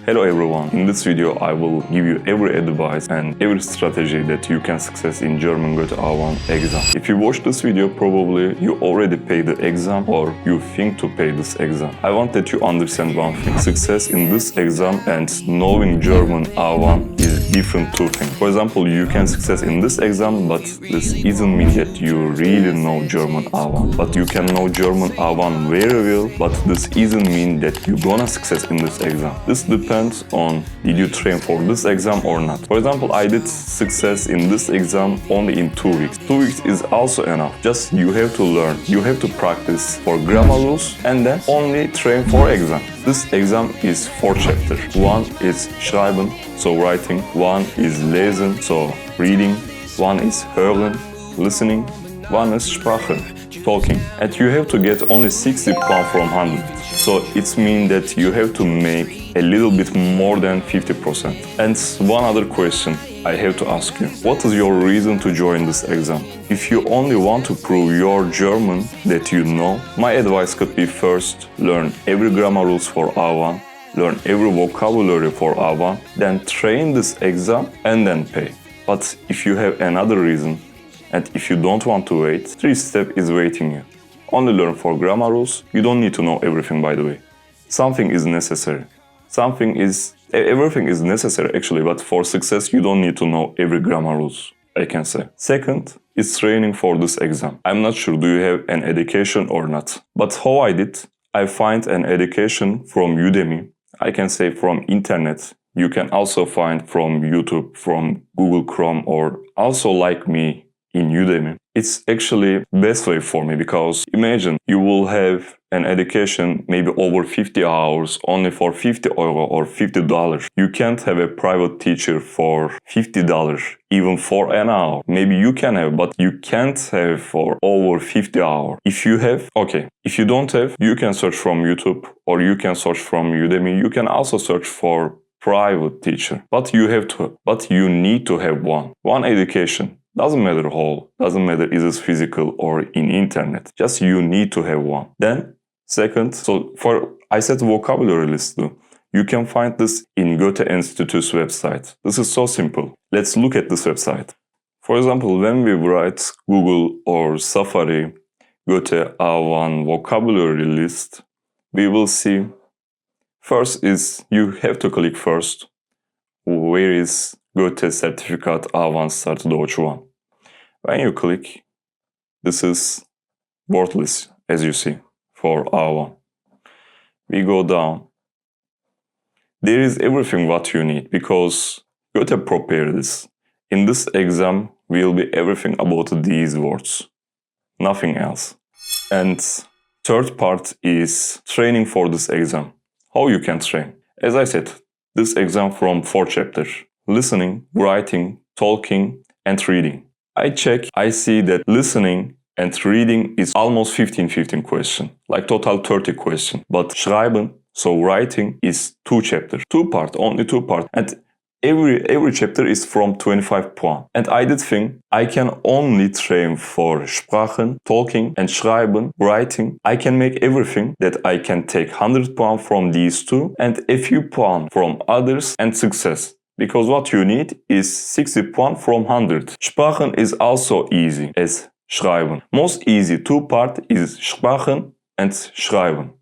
Hello everyone, in this video I will give you every advice and every strategy that you can success in German Goethe A1 exam. If you watch this video, probably you already paid the exam or you think to pay this exam. I want that you understand one thing. Success in this exam and knowing German A1 is different two things. For example, you can success in this exam, but this doesn't mean that you really know German A1. But you can know German A1 very well, but this doesn't mean that you're gonna success in this exam. This depends on did you train for this exam or not. For example, I did success in this exam only in 2 weeks. 2 weeks is also enough. Just you have to learn, you have to practice for grammar rules and then only train for exam. This exam is 4 chapters. 1 is schreiben, so writing. 1 is lesen, so reading. 1 is hören, listening. 1 is Sprache, talking. And you have to get only 60 pounds from 100. So it means that you have to make a little bit more than 50%. And one other question I have to ask you. What is your reason to join this exam? If you only want to prove your German that you know, my advice could be first learn every grammar rules for A1, learn every vocabulary for A1, then train this exam and then pay. But if you have another reason, and if you don't want to wait, 3 steps is waiting you. Only learn for grammar rules. You don't need to know everything, by the way. Something is necessary. Everything is necessary actually, but for success you don't need to know every grammar rules, I can say. Second is training for this exam. I'm not sure do you have an education or not. But how I did, I find an education from Udemy. I can say from internet. You can also find from YouTube, from Google Chrome, or also like me, in Udemy. It's actually best way for me because imagine you will have an education maybe over 50 hours only for €50 or $50. You can't have a private teacher for $50 even for an hour. Maybe you can have, but you can't have for over 50 hours. If you have, okay. If you don't have, you can search from YouTube or you can search from Udemy. You can also search for private teacher. But you need to have one education. Doesn't matter how, doesn't matter is it physical or in internet. Just you need to have one. Then, second, I said vocabulary list too. You can find this in Goethe Institute's website. This is so simple. Let's look at this website. For example, when we write Google or Safari Goethe A1 vocabulary list, we will see first is you have to click first. Where is Goethe-Zertifikat A1 Start Deutsch 1? When you click, this is word list, as you see, for A1. We go down. There is everything what you need, because Goethe prepared this. In this exam, will be everything about these words, nothing else. And third part is training for this exam. How you can train? As I said, this exam from 4 chapters. Listening, writing, talking, and reading. I check, I see that listening and reading is almost 15 question, like total 30 question. But schreiben, so writing, is 2 chapters, 2 parts, only 2 parts. And every chapter is from 25 points. And I did think I can only train for Sprachen, talking, and schreiben, writing. I can make everything that I can take 100 points from these 2 and a few points from others and success. Because what you need is 60 points from 100. Sprachen is also easy as schreiben. Most easy 2 part is Sprachen and schreiben.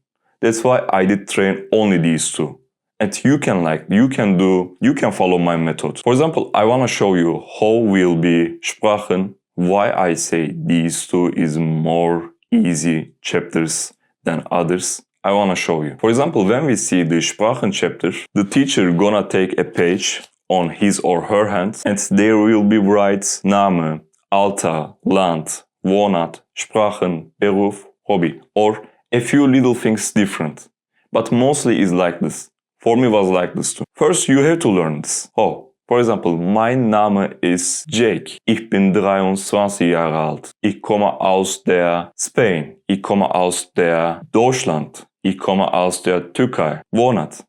That's why I did train only these 2. And you can follow my method. For example, I want to show you how will be Sprachen, why I say these 2 is more easy chapters than others. I want to show you. For example, when we see the Sprachen chapter, the teacher gonna take a page on his or her hand and there will be write Name, Alter, Land, Wohnort, Sprachen, Beruf, Hobby, or a few little things different. But mostly is like this. For me was like this too. First you have to learn this. Oh, for example, mein Name ist Jake. Ich bin 23 Jahre alt. Ich komme aus der Spain. Ich komme aus der Deutschland. Ich komme aus der Türkei. Wohnort.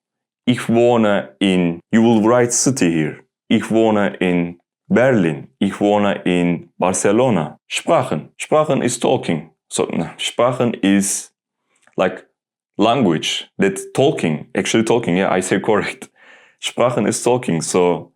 Ich wohne in, you will write city here. Ich wohne in Berlin. Ich wohne in Barcelona. Sprachen. Sprachen is talking. So, Sprachen is like language that talking, actually talking, yeah, I say correct. Sprachen is talking, so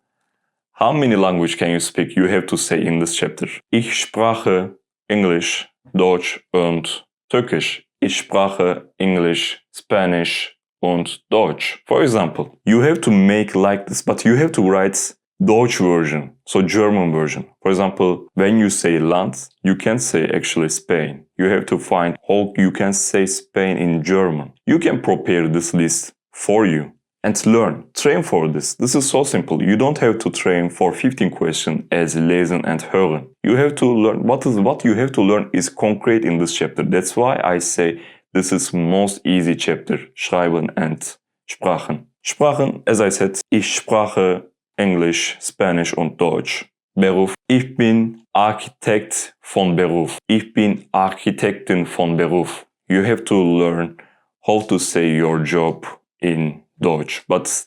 how many language can you speak? You have to say in this chapter. Ich sprache English, Deutsch und Türkisch. Ich sprache English, Spanish und Deutsch. For example, you have to make like this, but you have to write Deutsch version, so German version. For example, when you say Land, you can't say actually Spain. You have to find how you can say Spain in German. You can prepare this list for you and learn. Train for this. This is so simple. You don't have to train for 15 questions as lesen and hören. You have to learn. What you have to learn is concrete in this chapter. That's why I say this is most easy chapter. Schreiben and Sprachen. Sprachen, as I said, ich sprache Englisch, Spanish und Deutsch. Beruf. Ich bin Architekt von Beruf. Ich bin Architektin von Beruf. You have to learn how to say your job in Deutsch. But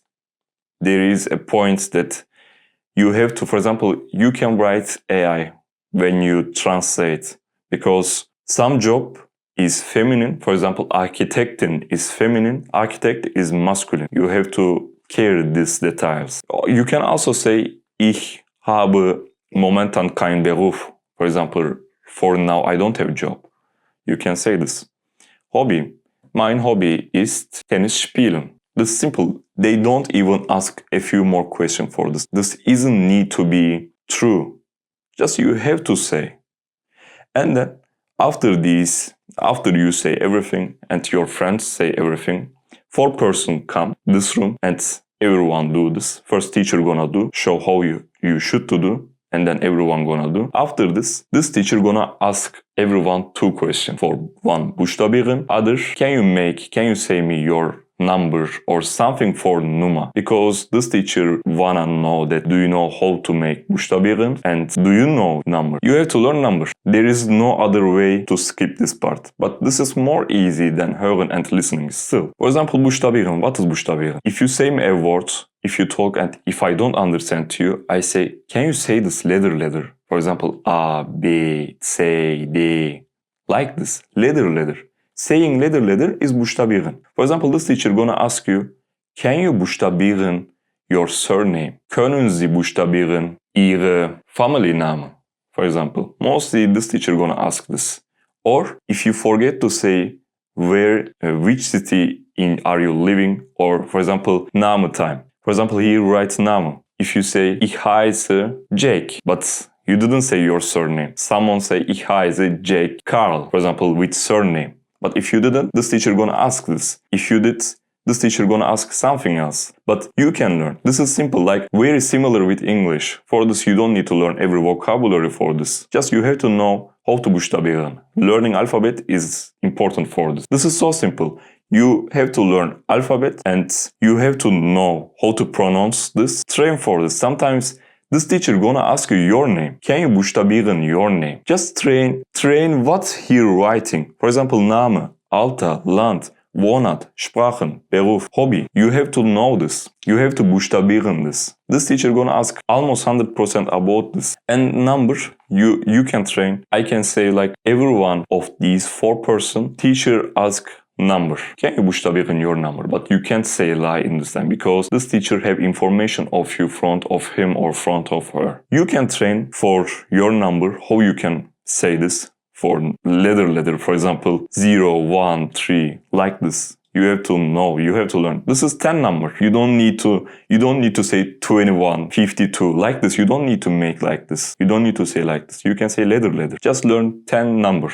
there is a point that you have to, for example, you can write AI when you translate because some job is feminine. For example, Architektin is feminine, architect is masculine. You have to care these details. You can also say, ich habe momentan keinen Beruf. For example, for now I don't have a job. You can say this. Hobby. Mein Hobby ist Tennis spielen. This is simple. They don't even ask a few more questions for this. This isn't need to be true. Just you have to say. And then after you say everything and your friends say everything, 4 person come this room and everyone do this. First teacher gonna do, show how you should to do, and then everyone gonna do. After this teacher gonna ask everyone 2 questions. For one, buchstabieren. Other, can you say me your number or something for Numa? Because this teacher wanna know that do you know how to make buchstabieren and do you know number? You have to learn number. There is no other way to skip this part. But this is more easy than hören and listening still. For example, buchstabieren. What is buchstabieren? If you say me a word, if you talk and if I don't understand you, I say, can you say this letter? For example, A, B, C, D. Like this. Letter. Saying letter is buchstabieren. For example, this teacher gonna ask you, can you buchstabieren your surname? Können Sie buchstabieren Ihre family name? For example, mostly this teacher gonna ask this. Or if you forget to say which city are you living, or for example, Name time. For example, here writes Name. If you say ich heiße Jake, but you didn't say your surname. Someone say ich heiße Jake Carl, for example, with surname. But if you didn't, this teacher gonna ask this. If you did, this teacher gonna ask something else. But you can learn. This is simple, like very similar with English. For this, you don't need to learn every vocabulary for this. Just you have to know how to buchstabieren. Learning alphabet is important for this. This is so simple. You have to learn alphabet and you have to know how to pronounce this. Train for this. Sometimes this teacher gonna ask you your name. Can you buchstabieren your name? Just train what he writing. For example, Name, Alter, Land, Wohnort, Sprachen, Beruf, Hobby. You have to know this. You have to buchstabieren this. This teacher gonna ask almost 100% about this. And number, you can train. I can say like every one of these 4 person, teacher ask number. Can you buchstabieren your number? But you can't say a lie in this time because this teacher have information of you front of him or front of her. You can train for your number how you can say this for letter. For example, 0, 1, 3, like this. You have to know, you have to learn. This is 10 number. You don't need to say 21, 52, like this. You don't need to make like this. You don't need to say like this. You can say letter. Just learn 10 number.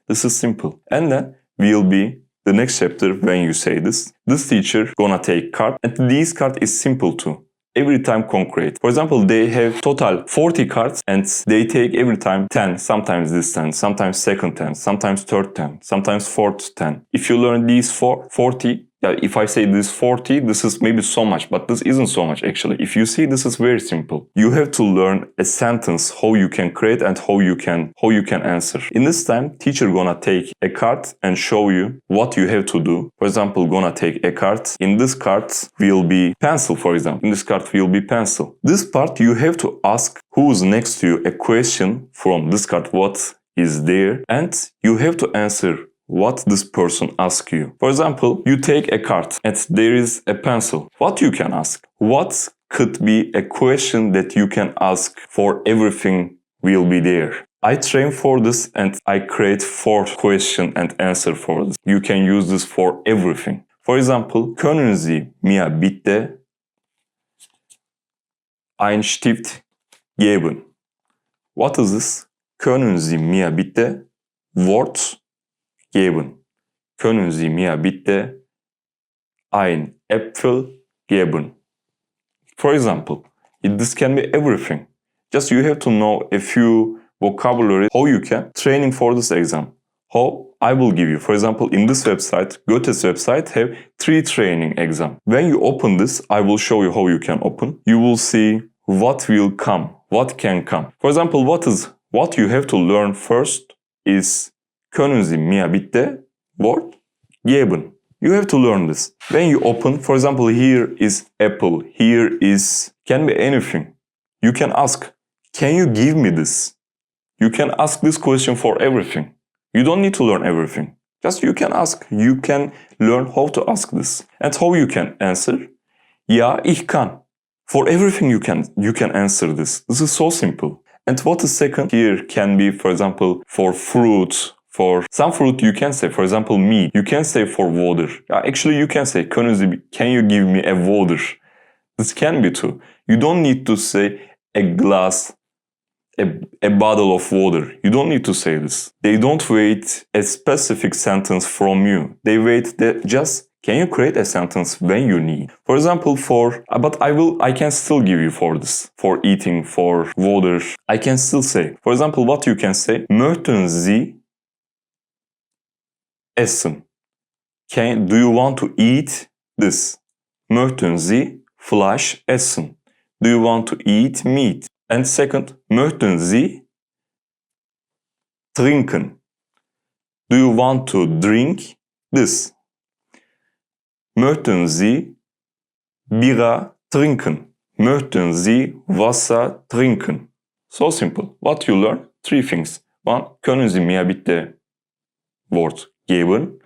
This is simple. And then will be the next chapter when you say this. This teacher gonna take card and this card is simple too. Every time concrete. For example, they have total 40 cards and they take every time 10, sometimes this 10, sometimes second 10, sometimes third 10, sometimes fourth 10. If you learn these 40, if I say this 40, this is maybe so much, but this isn't so much actually. If you see, this is very simple. You have to learn a sentence, how you can create and how you can answer. In this time, teacher gonna take a card and show you what you have to do. For example, gonna take a card. In this card will be pencil, for example. In this card will be pencil. This part you have to ask who's next to you a question from this card, what is there, and you have to answer what this person asks you. For example, you take a card and there is a pencil. What you can ask? What could be a question that you can ask for everything will be there? I train for this and I create 4 question and answer for this. You can use this for everything. For example, können Sie mir bitte einen Stift geben? What is this? Können Sie mir bitte Wort geben? Können Sie mir bitte ein Äpfel geben? For example, this can be everything. Just you have to know a few vocabulary, how you can training for this exam. How I will give you. For example, in this website, Goethe's website have 3 training exam. When you open this, I will show you how you can open. You will see what will come, what can come. For example, what you have to learn first is können Sie mir bitte Wort geben. You have to learn this. When you open, for example, here is apple, here is, can be anything. You can ask, can you give me this? You can ask this question for everything. You don't need to learn everything. Just you can ask. You can learn how to ask this. And how you can answer? Ja, ich kann. For everything you can answer this. This is so simple. And what is second? Here can be, for example, for fruit. For some fruit you can say, for example, meat. You can say for water. Actually, you can say, can you give me a water? This can be too. You don't need to say a glass, a bottle of water. You don't need to say this. They don't wait a specific sentence from you. They wait that just, can you create a sentence when you need? For example, but I can still give you for this. For eating, for water, I can still say. For example, what you can say? Möchten Sie essen? Do you want to eat this? Möchten Sie Fleisch essen? Do you want to eat meat? And second, möchten Sie trinken? Do you want to drink this? Möchten Sie Bira trinken? Möchten Sie Wasser trinken? So simple. What you learn? 3 things. 1. Können Sie mir bitte Wort geben?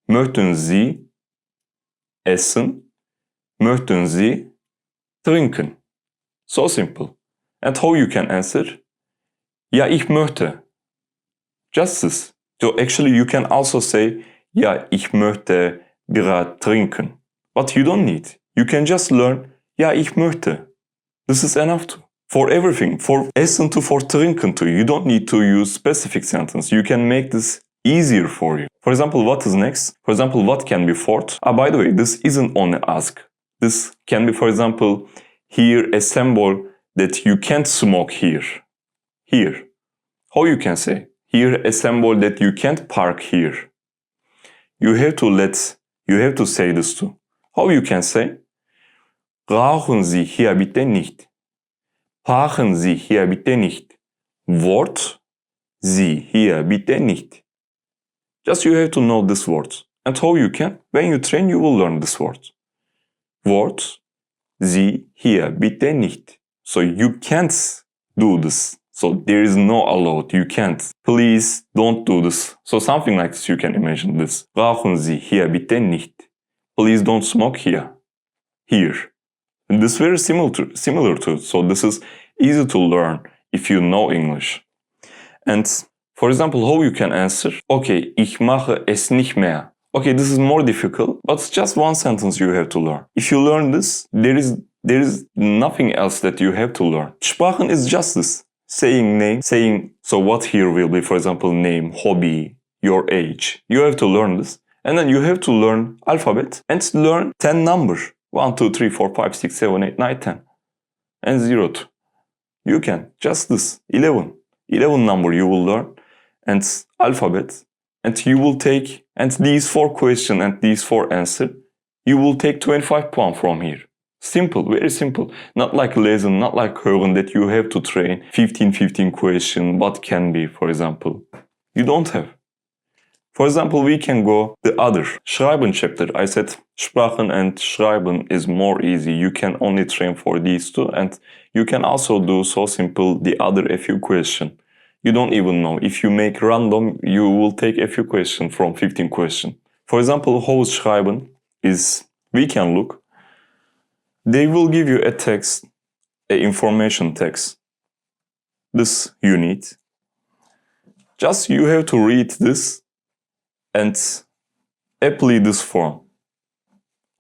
Möchten Sie essen? Möchten Sie trinken? So simple. And how you can answer? Ja, ich möchte. Just this. So actually you can also say, ja, ich möchte Bira trinken. But you don't need. You can just learn, ja, ich möchte. This is enough too. For everything. For essen to, for trinken to. You don't need to use specific sentence. You can make this easier for you. For example, what is next? For example, what can be fourth? By the way, this isn't only ask. This can be, for example, here a symbol that you can't smoke here. Here. How you can say? Here a symbol that you can't park here. You have to say this too. How you can say? Rauchen Sie hier bitte nicht. Parken Sie hier bitte nicht. Wort Sie hier bitte nicht. Just you have to know this word. And how you can? When you train, you will learn this word. Wort Sie hier bitte nicht. So you can't do this. So there is no allowed. You can't. Please don't do this. So something like this, you can imagine this. Rauchen Sie hier bitte nicht. Please don't smoke here. Here. And this is very similar to it. So this is easy to learn if you know English. And for example, how you can answer? Okay, ich mache es nicht mehr. Okay, this is more difficult, but it's just one sentence you have to learn. If you learn this, there is nothing else that you have to learn. Sprachen is just this. Saying name, so what here will be, for example, name, hobby, your age. You have to learn this. And then you have to learn alphabet and learn 10 numbers. 1, 2, 3, 4, 5, 6, 7, 8, 9, 10. And 0, 2. You can. Just this. 11. 11 number you will learn. And alphabet. And you will take, and these 4 questions and these 4 answers, you will take 25 pounds from here. Simple, very simple. Not like lesson, not like Hören that you have to train 15 question, what can be, for example. You don't have. For example, we can go the other Schreiben chapter. I said Sprachen and Schreiben is more easy. You can only train for these 2, and you can also do so simple the other a few question. You don't even know. If you make random, you will take a few questions from 15 questions. For example, schreiben is, we can look. They will give you a text, an information text. This you need. Just you have to read this and apply this form.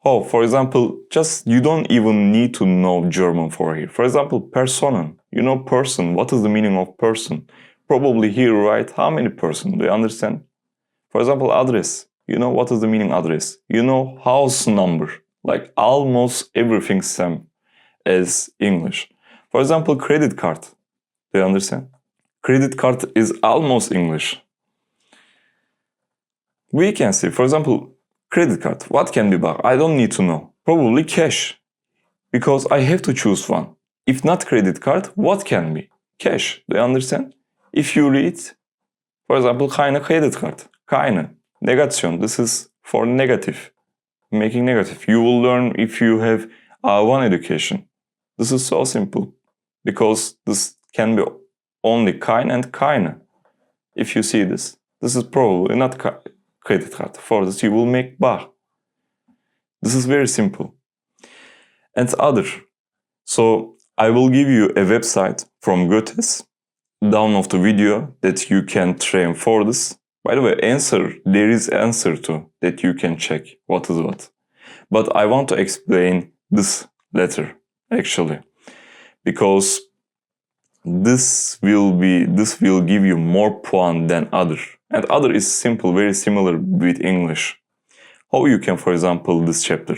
Oh, for example, just you don't even need to know German for here. For example, Personen. You know person. What is the meaning of person? Probably here, right? How many person? Do you understand? For example, address. You know what is the meaning address? You know house number. Like almost everything same as English. For example, credit card. Do you understand? Credit card is almost English. We can see, for example, credit card. What can be back? I don't need to know. Probably cash. Because I have to choose one. If not credit card, what can be? Cash. Do you understand? If you read, for example, keine credit card. Keine. Negation. This is for negative. Making negative. You will learn if you have A1 education. This is so simple. Because this can be only keine and keine. If you see this, this is probably not credit card. For this, you will make bar. This is very simple. And other. So I will give you a website from Goethe. Download the video that you can train for this. By the way, there is answer to that you can check what is what. But I want to explain this letter actually, because this will give you more point than other. And other is simple, very similar with English. How you can, for example, this chapter.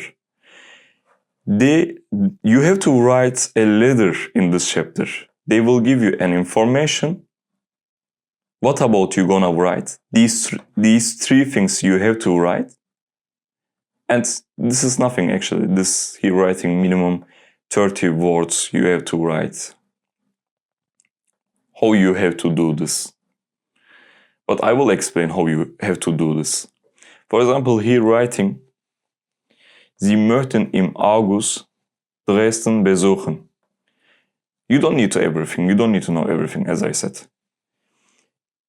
You have to write a letter in this chapter. They will give you an information. What about you gonna write? These three things you have to write. And this is nothing actually. This here writing minimum 30 words you have to write. How you have to do this. But I will explain how you have to do this. For example, here writing, Sie möchten im August Dresden besuchen. You don't need to everything. You don't need to know everything, as I said.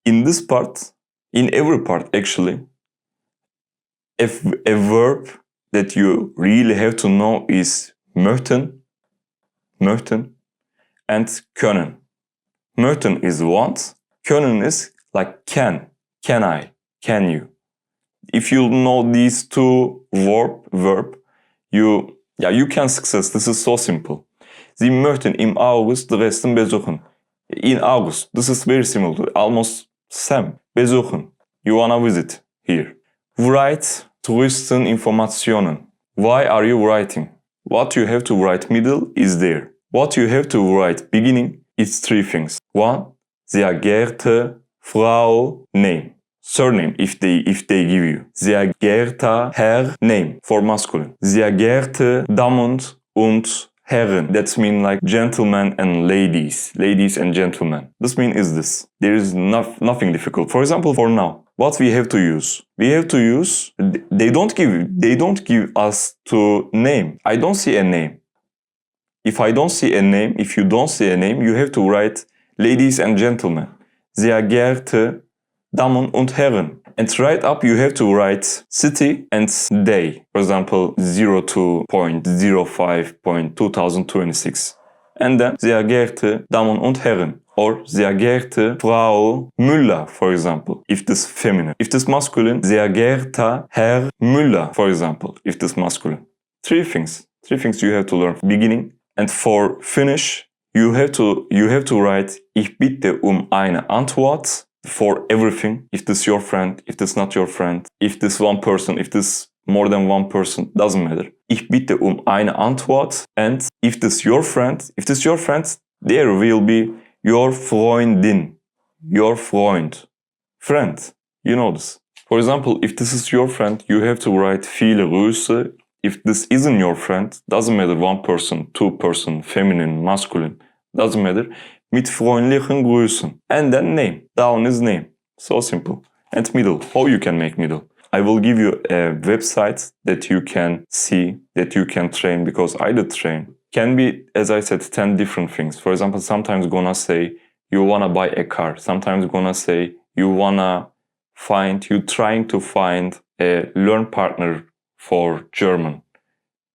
In this part, in every part actually, a verb that you really have to know is möchten, and können. Möchten is want, können is like can I, can you. If you know these two verb, you can success. This is so simple. Sie möchten im August Dresden besuchen. In August, this is very similar, almost same. Besuchen, you wanna visit here. Write Touristeninformationen. Why are you writing? What you have to write middle is there. What you have to write beginning is three things. One, sehr geehrte Frau, name. Surname, if they give you. Sehr geehrter Herr, name, for masculine. Sehr geehrte Damen und Herren. That's mean like gentlemen and ladies. Ladies and gentlemen. This mean is this. There is nothing difficult. For example, for now, what we have to use? We have to use, they don't give us to name. I don't see a name. If I don't see a name, if you don't see a name, you have to write ladies and gentlemen. Sehr geehrte Damen und Herren. And right up you have to write city and day. For example, 02.05.2026. And then sehr geehrte Damen und Herren. Or sehr geehrte Frau Müller, for example, if this feminine. If this masculine, sehr geehrter Herr Müller, for example, if this masculine. Three things you have to learn. Beginning. And for finish, you have to write Ich bitte eine Antwort. For everything, if this your friend, if this not your friend, if this one person, if this more than one person, doesn't matter. Ich bitte eine Antwort. And if this your friend, there will be your Freundin, your Freund. Friend, you know this. For example, if this is your friend, you have to write viele Grüße. If this isn't your friend, doesn't matter, one person, two person, feminine, masculine, doesn't matter. Mit freundlichen Grüßen. And then name. Down is name. So simple. And middle. How you can make middle? I will give you a website that you can see, that you can train, because I did train. Can be, as I said, 10 different things. For example, sometimes gonna say you wanna buy a car. Sometimes you're gonna say you're trying to find a learn partner for German.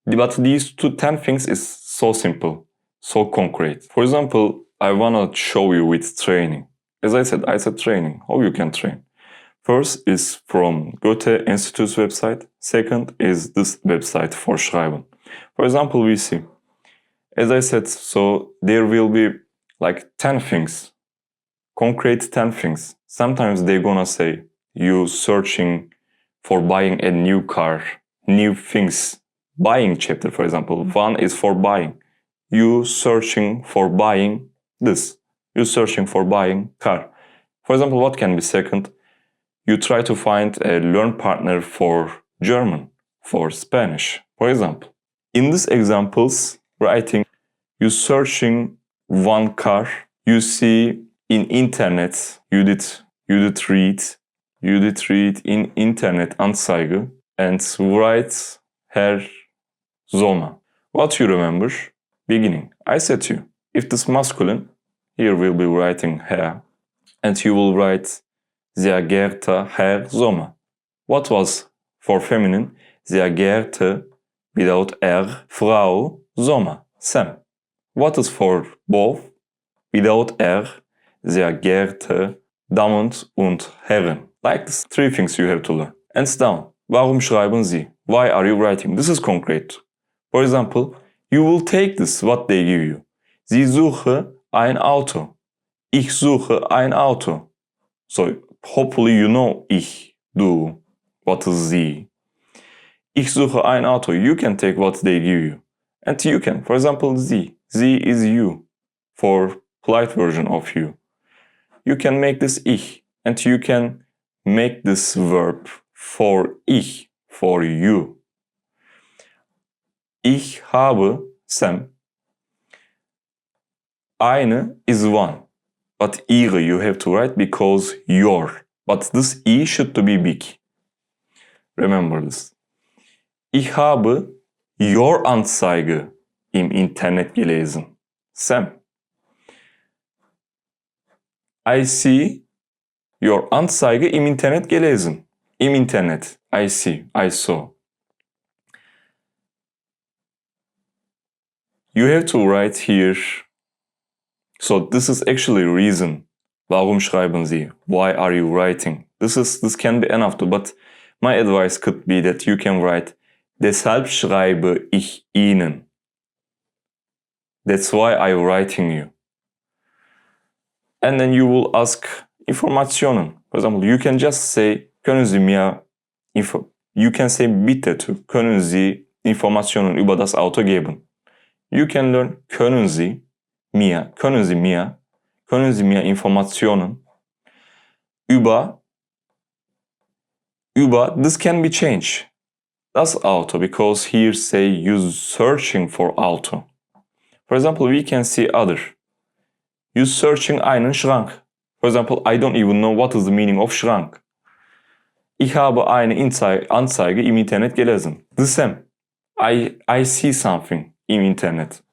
But these 10 things is so simple, so concrete. For example, I wanna show you with training. As I said training, how you can train. First is from Goethe-Institute's website. Second is this website for Schreiben. For example, we see, as I said, so there will be like 10 things, concrete 10 things. Sometimes they're gonna say you searching for buying a new car, new things. Buying chapter, for example, one is for buying. You searching for buying this. You searching for buying car. For example, what can be second? You try to find a learn partner for German, for Spanish, for example. In these examples, writing, you searching one car, you see in internet, you did read in internet Anzeige and write Herr Sommer. What you remember? Beginning. I said to you, if this masculine, here we'll be writing Herr, and you will write Sehr geehrter Herr Sommer. What was for feminine? Sehr geehrte, without R, Frau Sommer, Sam. What is for both? Without R, sehr geehrte Damen und Herren. Like this, 3 things you have to learn. And down. Warum schreiben Sie? Why are you writing? This is concrete. For example, you will take this, what they give you. Sie suche ein Auto. Ich suche ein Auto. So, hopefully you know ich, du, what is sie. Ich suche ein Auto. You can take what they give you. And you can, for example, sie. Sie is you, for polite version of you. You can make this ich, and you can make this verb for ich, for you. Ich habe, Sam. Eine is one. But ihre you have to write because your. But this I should to be big. Remember this. Ich habe your Anzeige im Internet gelesen. Sam. I see your Anzeige im Internet gelesen. Im Internet. I see. I saw. You have to write here. So this is actually reason. Warum schreiben Sie? Why are you writing? This can be enough too, but my advice could be that you can write Deshalb schreibe ich Ihnen. That's why I'm writing you. And then you will ask Informationen. For example, you can just say können Sie mir you can say bitte too. Können Sie Informationen über das Auto geben? You can learn können Sie mir Informationen über this can be changed. Das Auto, because here say you searching for auto. For example, we can see other. You searching einen Schrank. For example, I don't even know what is the meaning of Schrank. Ich habe eine Anzeige im Internet gelesen. The same. I see something im Internet.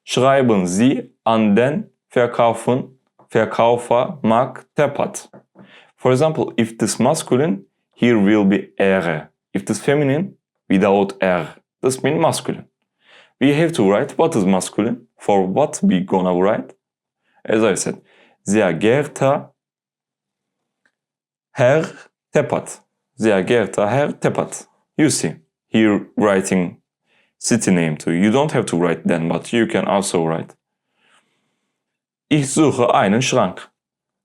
Schreiben Sie an den Verkäufer Markttepat. For example, if this masculine, here will be er. If this feminine, without er. This means masculine. We have to write what is masculine. For what we gonna write? As I said, sehr geehrter Herr Tepat. Sehr geehrter Herr Tepat. You see, here writing city name too. You don't have to write then, but you can also write. Ich suche einen Schrank.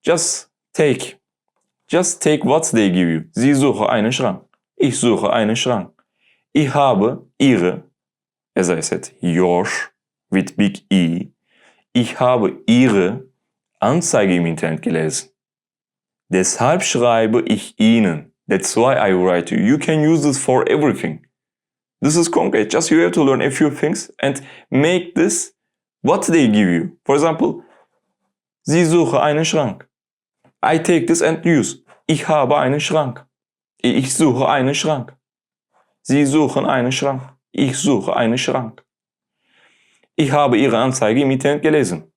Just take what they give you. Sie suche einen Schrank. Ich suche einen Schrank. Ich habe ihre, as I said, your, with big E. Ich habe ihre Anzeige im Internet gelesen. Deshalb schreibe ich Ihnen. That's why I write you. You can use this for everything. This is concrete. Just you have to learn a few things and make this what they give you. For example, Sie suche einen Schrank. I take this and use. Ich habe einen Schrank. Ich suche einen Schrank. Sie suchen einen Schrank. Ich suche einen Schrank. Ich habe Ihre Anzeige im Internet gelesen.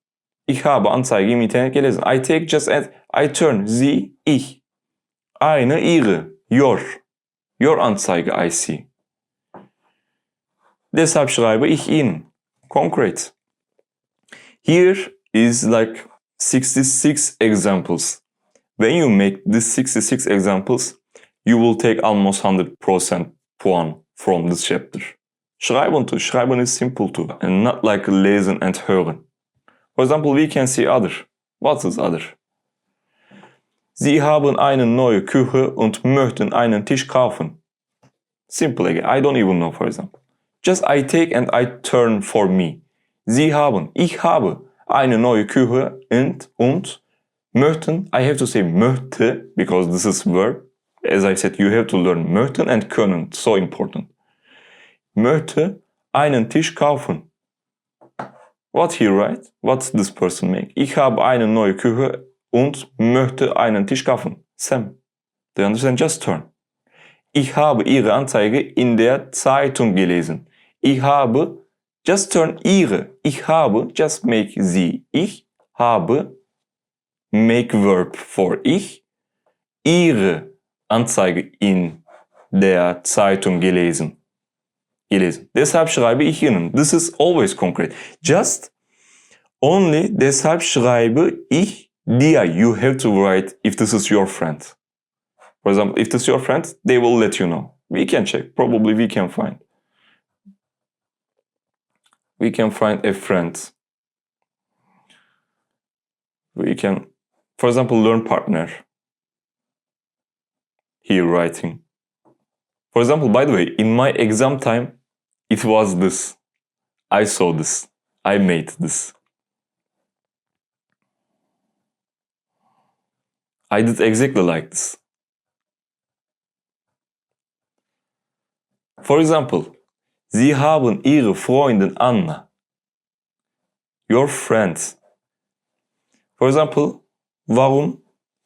Ich habe Anzeige im Internet gelesen. I take just and I turn. Sie, ich. Eine, ihre. Your. Your Anzeige I see. Deshalb schreibe ich Ihnen. Concrete. Here is like 66 examples. When you make these 66 examples, you will take almost 100% puan from this chapter. Schreiben too. Schreiben is simple too, and not like lesen and hören. For example, we can see other. What is other? Sie haben eine neue Küche und möchten einen Tisch kaufen. Simple again. I don't even know, for example. Just I take and I turn for me. Sie haben, ich habe eine neue Küche und möchten, I have to say möchte, because this is verb. As I said, you have to learn möchten and können. So important. Möchte einen Tisch kaufen. What he write? What this person make? Ich habe eine neue Küche und möchte einen Tisch kaufen. Sam. Do you understand? Just turn. Ich habe Ihre Anzeige in der Zeitung gelesen. Ich habe, just turn Ihre. Ich habe, just make Sie. Ich habe, make verb for ich, Ihre Anzeige in der Zeitung gelesen. Deshalb schreibe ich Ihnen. This is always concrete. Just only deshalb schreibe ich dir. You have to write if this is your friend. For example, if this is your friend, they will let you know. We can check. Probably we can find. We can find a friend. We can, for example, learn partner. Here writing. For example, by the way, in my exam time, it was this. I saw this. I made this. I did exactly like this. For example, Sie haben Ihre Freundin Anna. Your friend. For example, warum?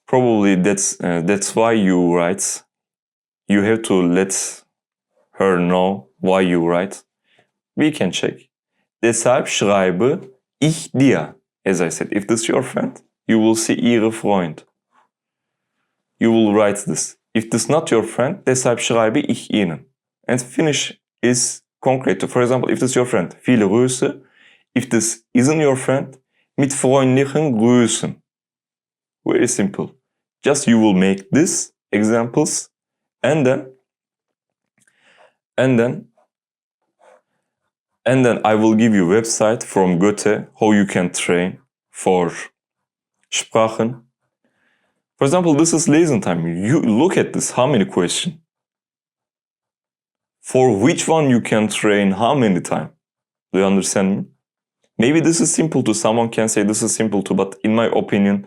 Probably that's why you write. You have to let her know why you write. We can check. Deshalb schreibe ich dir. As I said, if this is your friend, you will see Ihre Freund. You will write this. If this is not your friend, deshalb schreibe ich Ihnen. And finish is concrete. For example, if this is your friend, viele Grüße. If this isn't your friend, mit freundlichen Grüßen. Very simple. Just you will make these examples and then I will give you a website from Goethe how you can train for Sprachen. For example, this is lesson time. You look at this, how many questions? For which one you can train how many times? Do you understand me? Maybe this is simple to someone can say this is simple too, but in my opinion,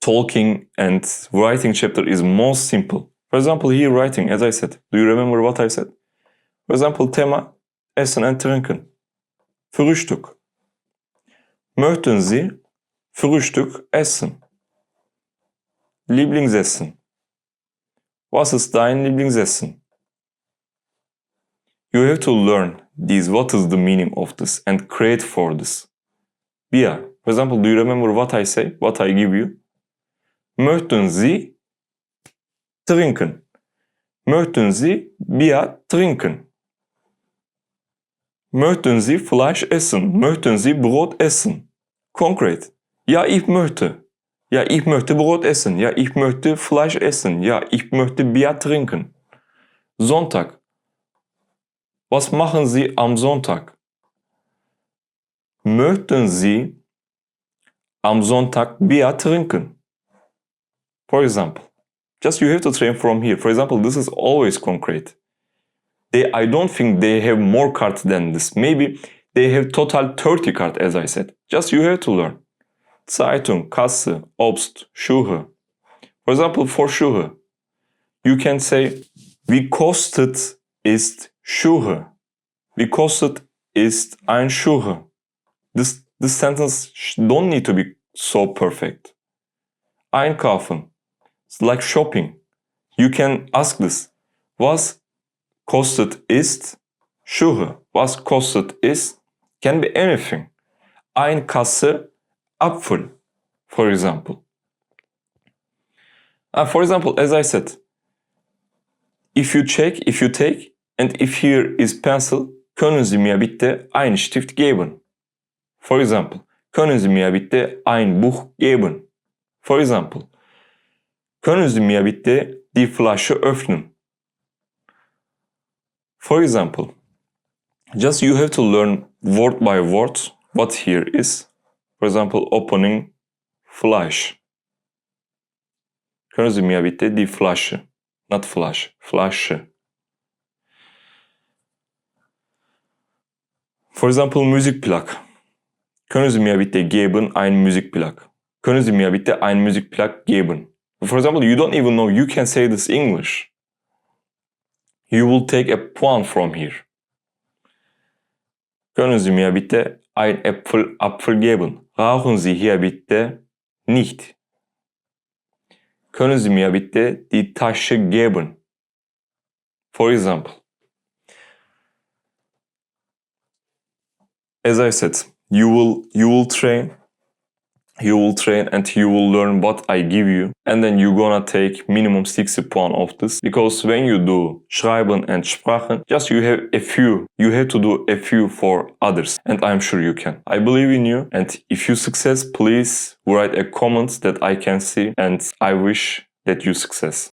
talking and writing chapter is most simple. For example, here writing, as I said, do you remember what I said? For example, Thema, Essen and Trinken. Frühstück. Möchten Sie Frühstück essen? Lieblingsessen. Was ist dein Lieblingsessen? You have to learn this, what is the meaning of this, and create for this. Bier. For example, do you remember what I say, what I give you? Möchten Sie trinken? Möchten Sie Bier trinken? Möchten Sie Fleisch essen? Möchten Sie Brot essen? Concrete. Ja, ich möchte. Ja, ich möchte Brot essen. Ja, ich möchte Fleisch essen. Ja, ich möchte Bier trinken. Sonntag. Was machen Sie am Sonntag? Möchten Sie am Sonntag Bier trinken? For example, just you have to train from here. For example, this is always concrete. I don't think they have more cards than this. Maybe they have total 30 cards, as I said. Just you have to learn. Zeitung, Kasse, Obst, Schuhe. For example, for Schuhe, you can say, wie kostet ist Schuhe? Wie kostet ist ein Schuhe? This sentence don't need to be so perfect. Einkaufen. It's like shopping. You can ask this. Was kostet ist Schuhe? Was kostet ist Can be anything. Ein Kasse Apfel, for example. For example, as I said, if you take, and if here is pencil, können Sie mir bitte einen Stift geben? For example, können Sie mir bitte ein Buch geben? For example, können Sie mir bitte die Flasche öffnen? For example, just you have to learn word by word what here is. For example, opening Flash. Können Sie mir bitte die Flasche? Not flash, Flasche. For example, Musikplak. Können Sie mir bitte geben ein Musikplak? Können Sie mir bitte ein Musikplak geben? For example, you don't even know you can say this English. You will take a point from here. Können Sie mir bitte ein Apfel geben? Rauchen Sie hier bitte nicht? Können Sie mir bitte die Tasche geben? For example, as I said, you will train and you will learn what I give you, and then you're gonna take minimum 60 points of this, because when you do Schreiben and Sprachen, just you have to do a few for others, and I'm sure you can. I believe in you, and if you success, please write a comment that I can see, and I wish that you success.